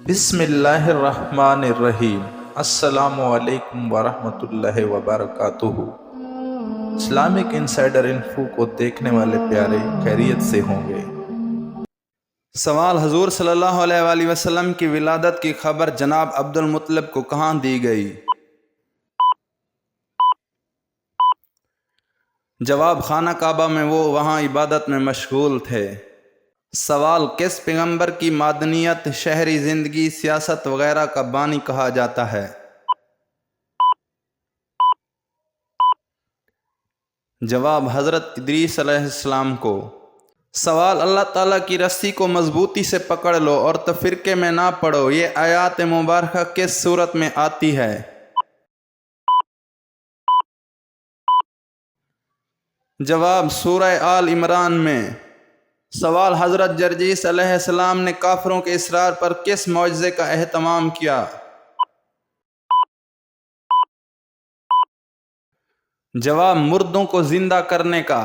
بسم اللہ الرحمن الرحیم۔ السلام علیکم ورحمۃ اللہ وبرکاتہ۔ اسلامک انسائیڈر انفو کو دیکھنے والے پیارے خیریت سے ہوں گے۔ سوال: حضور صلی اللہ علیہ وآلہ وسلم کی ولادت کی خبر جناب عبد المطلب کو کہاں دی گئی؟ جواب: خانہ کعبہ میں، وہ وہاں عبادت میں مشغول تھے۔ سوال: کس پیغمبر کی معدنیت، شہری زندگی، سیاست وغیرہ کا بانی کہا جاتا ہے؟ جواب: حضرت ادریس علیہ السلام کو۔ سوال: اللہ تعالیٰ کی رسی کو مضبوطی سے پکڑ لو اور تفرقے میں نہ پڑو، یہ آیات مبارکہ کس صورت میں آتی ہے؟ جواب: سورہ آل عمران میں۔ سوال: حضرت جرجیس علیہ السلام نے کافروں کے اصرار پر کس معجزے کا اہتمام کیا؟ جواب: مردوں کو زندہ کرنے کا۔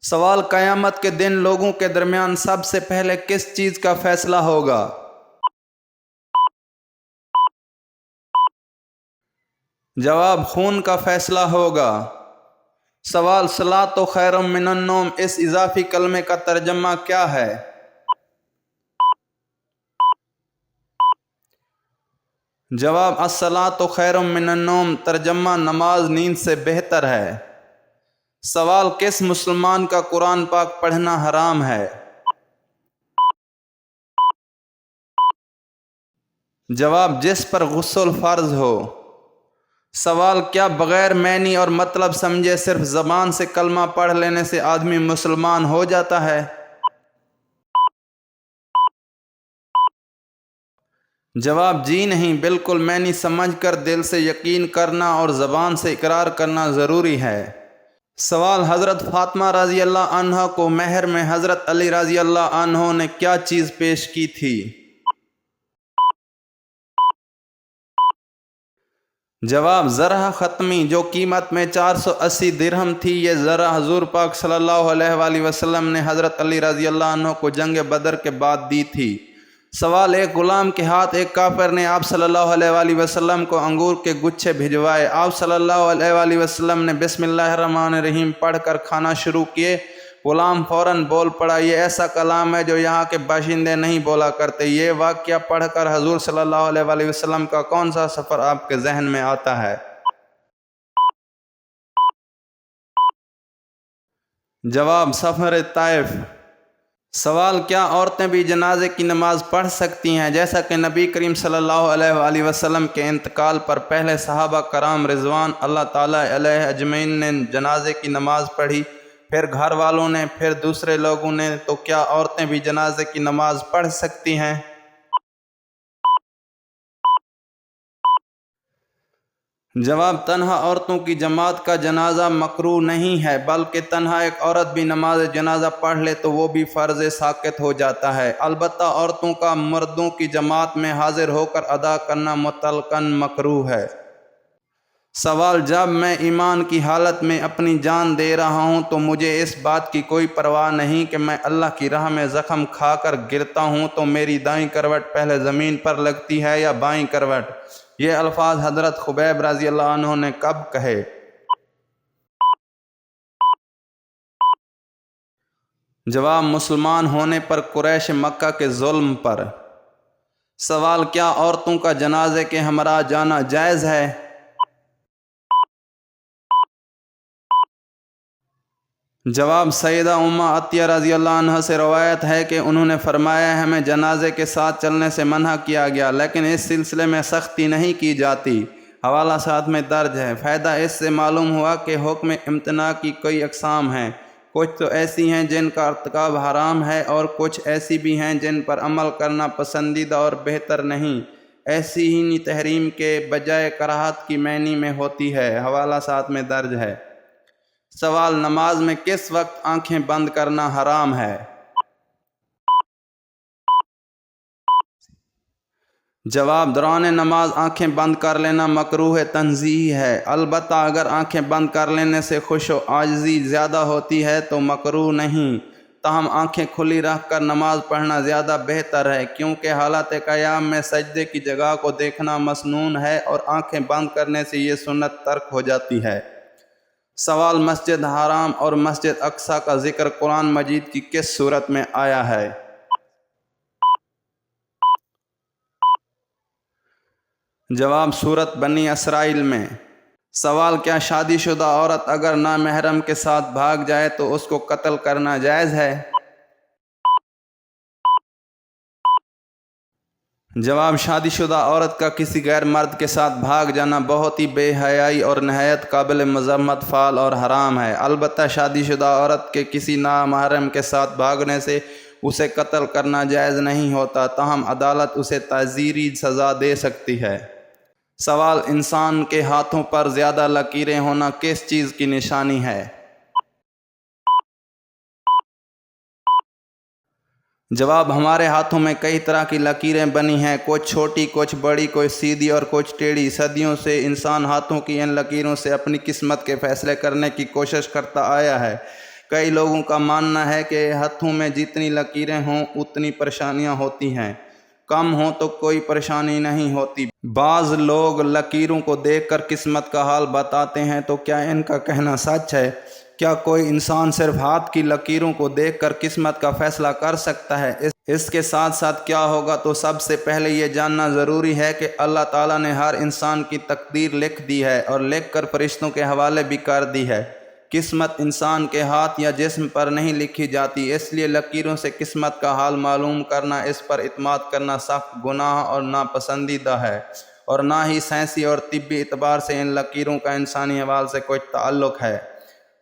سوال: قیامت کے دن لوگوں کے درمیان سب سے پہلے کس چیز کا فیصلہ ہوگا؟ جواب: خون کا فیصلہ ہوگا۔ سوال: صلاۃ خیر من النوم، اس اضافی کلمے کا ترجمہ کیا ہے؟ جواب: الصلاۃ خیر من النوم، ترجمہ نماز نیند سے بہتر ہے۔ سوال: کس مسلمان کا قرآن پاک پڑھنا حرام ہے؟ جواب: جس پر غسل فرض ہو۔ سوال: کیا بغیر معنی اور مطلب سمجھے صرف زبان سے کلمہ پڑھ لینے سے آدمی مسلمان ہو جاتا ہے؟ جواب: جی نہیں، بالکل معنی سمجھ کر دل سے یقین کرنا اور زبان سے اقرار کرنا ضروری ہے۔ سوال: حضرت فاطمہ رضی اللہ عنہ کو مہر میں حضرت علی رضی اللہ عنہ نے کیا چیز پیش کی تھی؟ جواب: زرہ ختمی، جو قیمت میں 480 درہم تھی۔ یہ زرہ حضور پاک صلی اللہ علیہ وآلہ وسلم نے حضرت علی رضی اللہ عنہ کو جنگ بدر کے بعد دی تھی۔ سوال: ایک غلام کے ہاتھ ایک کافر نے آپ صلی اللہ علیہ وآلہ وسلم کو انگور کے گچھے بھجوائے۔ آپ صلی اللہ علیہ وآلہ وسلم نے بسم اللہ الرحمن الرحیم پڑھ کر کھانا شروع کیے۔ غلام فوراً بول پڑا، یہ ایسا کلام ہے جو یہاں کے باشندے نہیں بولا کرتے۔ یہ واقعہ پڑھ کر حضور صلی اللہ علیہ وآلہ وسلم کا کون سا سفر آپ کے ذہن میں آتا ہے؟ جواب: سفر طائف۔ سوال: کیا عورتیں بھی جنازے کی نماز پڑھ سکتی ہیں؟ جیسا کہ نبی کریم صلی اللہ علیہ وآلہ وسلم کے انتقال پر پہلے صحابہ کرام رضوان اللہ تعالیٰ علیہ اجمعین نے جنازے کی نماز پڑھی، پھر گھر والوں نے، پھر دوسرے لوگوں نے، تو کیا عورتیں بھی جنازے کی نماز پڑھ سکتی ہیں؟ جواب: تنہا عورتوں کی جماعت کا جنازہ مکروہ نہیں ہے، بلکہ تنہا ایک عورت بھی نماز جنازہ پڑھ لے تو وہ بھی فرض ساقط ہو جاتا ہے۔ البتہ عورتوں کا مردوں کی جماعت میں حاضر ہو کر ادا کرنا مطلقاً مکروہ ہے۔ سوال: جب میں ایمان کی حالت میں اپنی جان دے رہا ہوں تو مجھے اس بات کی کوئی پرواہ نہیں کہ میں اللہ کی راہ میں زخم کھا کر گرتا ہوں تو میری دائیں کروٹ پہلے زمین پر لگتی ہے یا بائیں کروٹ؟ یہ الفاظ حضرت خبیب رضی اللہ عنہ نے کب کہے؟ جواب: مسلمان ہونے پر قریش مکہ کے ظلم پر۔ سوال: کیا عورتوں کا جنازے کے ہمراہ جانا جائز ہے؟ جواب: سیدہ امہ عطیہ رضی اللہ عنہ سے روایت ہے کہ انہوں نے فرمایا، ہمیں جنازے کے ساتھ چلنے سے منع کیا گیا، لیکن اس سلسلے میں سختی نہیں کی جاتی۔ حوالہ ساتھ میں درج ہے۔ فائدہ: اس سے معلوم ہوا کہ حکم امتناع کی کئی اقسام ہیں۔ کچھ تو ایسی ہیں جن کا ارتکاب حرام ہے اور کچھ ایسی بھی ہیں جن پر عمل کرنا پسندیدہ اور بہتر نہیں۔ ایسی ہی تحریم کے بجائے کراہت کی معنی میں ہوتی ہے۔ حوالہ ساتھ میں درج ہے۔ سوال: نماز میں کس وقت آنکھیں بند کرنا حرام ہے؟ جواب: دوران نماز آنکھیں بند کر لینا مکروہ تنزیہی ہے، البتہ اگر آنکھیں بند کر لینے سے خشوع و عاجزی زیادہ ہوتی ہے تو مکروہ نہیں۔ تاہم آنکھیں کھلی رکھ کر نماز پڑھنا زیادہ بہتر ہے، کیونکہ حالت قیام میں سجدے کی جگہ کو دیکھنا مسنون ہے اور آنکھیں بند کرنے سے یہ سنت ترک ہو جاتی ہے۔ سوال: مسجد حرام اور مسجد اقصیٰ کا ذکر قرآن مجید کی کس سورت میں آیا ہے؟ جواب: سورت بنی اسرائیل میں۔ سوال: کیا شادی شدہ عورت اگر نامحرم کے ساتھ بھاگ جائے تو اس کو قتل کرنا جائز ہے؟ جواب: شادی شدہ عورت کا کسی غیر مرد کے ساتھ بھاگ جانا بہت ہی بے حیائی اور نہایت قابل مذمت فعل اور حرام ہے۔ البتہ شادی شدہ عورت کے کسی نامحرم کے ساتھ بھاگنے سے اسے قتل کرنا جائز نہیں ہوتا، تاہم عدالت اسے تعزیری سزا دے سکتی ہے۔ سوال: انسان کے ہاتھوں پر زیادہ لکیریں ہونا کس چیز کی نشانی ہے؟ جواب: ہمارے ہاتھوں میں کئی طرح کی لکیریں بنی ہیں، کچھ چھوٹی، کچھ بڑی، کچھ سیدھی اور کچھ ٹیڑھی۔ صدیوں سے انسان ہاتھوں کی ان لکیروں سے اپنی قسمت کے فیصلے کرنے کی کوشش کرتا آیا ہے۔ کئی لوگوں کا ماننا ہے کہ ہاتھوں میں جتنی لکیریں ہوں اتنی پریشانیاں ہوتی ہیں، کم ہوں تو کوئی پریشانی نہیں ہوتی۔ بعض لوگ لکیروں کو دیکھ کر قسمت کا حال بتاتے ہیں، تو کیا ان کا کہنا سچ ہے؟ کیا کوئی انسان صرف ہاتھ کی لکیروں کو دیکھ کر قسمت کا فیصلہ کر سکتا ہے؟ اس کے ساتھ ساتھ کیا ہوگا تو سب سے پہلے یہ جاننا ضروری ہے کہ اللہ تعالیٰ نے ہر انسان کی تقدیر لکھ دی ہے اور لکھ کر فرشتوں کے حوالے بھی کر دی ہے۔ قسمت انسان کے ہاتھ یا جسم پر نہیں لکھی جاتی، اس لیے لکیروں سے قسمت کا حال معلوم کرنا، اس پر اعتماد کرنا سخت گناہ اور ناپسندیدہ ہے، اور نہ ہی سائنسی اور طبی اعتبار سے ان لکیروں کا انسانی احوال سے کوئی تعلق ہے۔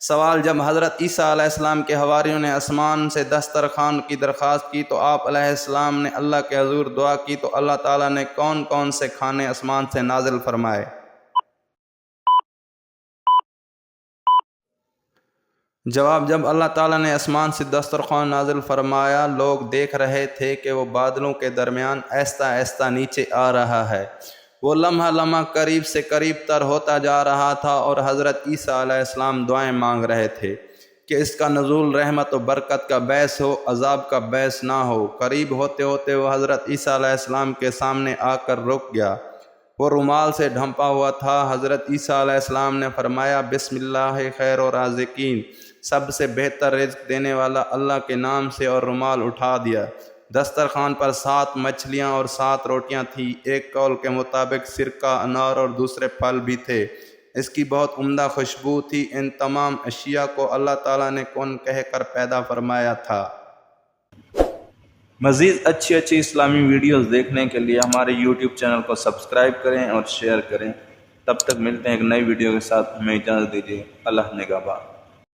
سوال: جب حضرت عیسیٰ علیہ السلام کے حواریوں نے آسمان سے دسترخوان کی درخواست کی تو آپ علیہ السلام نے اللہ کے حضور دعا کی، تو اللہ تعالیٰ نے کون کون سے کھانے آسمان سے نازل فرمائے؟ جواب: جب اللہ تعالیٰ نے آسمان سے دسترخوان نازل فرمایا، لوگ دیکھ رہے تھے کہ وہ بادلوں کے درمیان آہستہ آہستہ نیچے آ رہا ہے۔ وہ لمحہ لمحہ قریب سے قریب تر ہوتا جا رہا تھا، اور حضرت عیسیٰ علیہ السلام دعائیں مانگ رہے تھے کہ اس کا نزول رحمت و برکت کا باعث ہو، عذاب کا باعث نہ ہو۔ قریب ہوتے ہوتے وہ حضرت عیسیٰ علیہ السلام کے سامنے آ کر رک گیا۔ وہ رومال سے ڈھانپا ہوا تھا۔ حضرت عیسیٰ علیہ السلام نے فرمایا: بسم اللہ خیر و رازقین، سب سے بہتر رزق دینے والا اللہ کے نام سے، اور رومال اٹھا دیا۔ دسترخوان پر 7 مچھلیاں اور 7 روٹیاں تھیں۔ ایک قول کے مطابق سرکہ، انار اور دوسرے پھل بھی تھے۔ اس کی بہت عمدہ خوشبو تھی۔ ان تمام اشیاء کو اللہ تعالیٰ نے کن کہہ کر پیدا فرمایا تھا۔ مزید اچھی اسلامی ویڈیوز دیکھنے کے لیے ہمارے YouTube چینل کو سبسکرائب کریں اور شیئر کریں۔ تب تک ملتے ہیں ایک نئی ویڈیو کے ساتھ، ہمیں اجازت دیجیے۔ اللہ نگہبان۔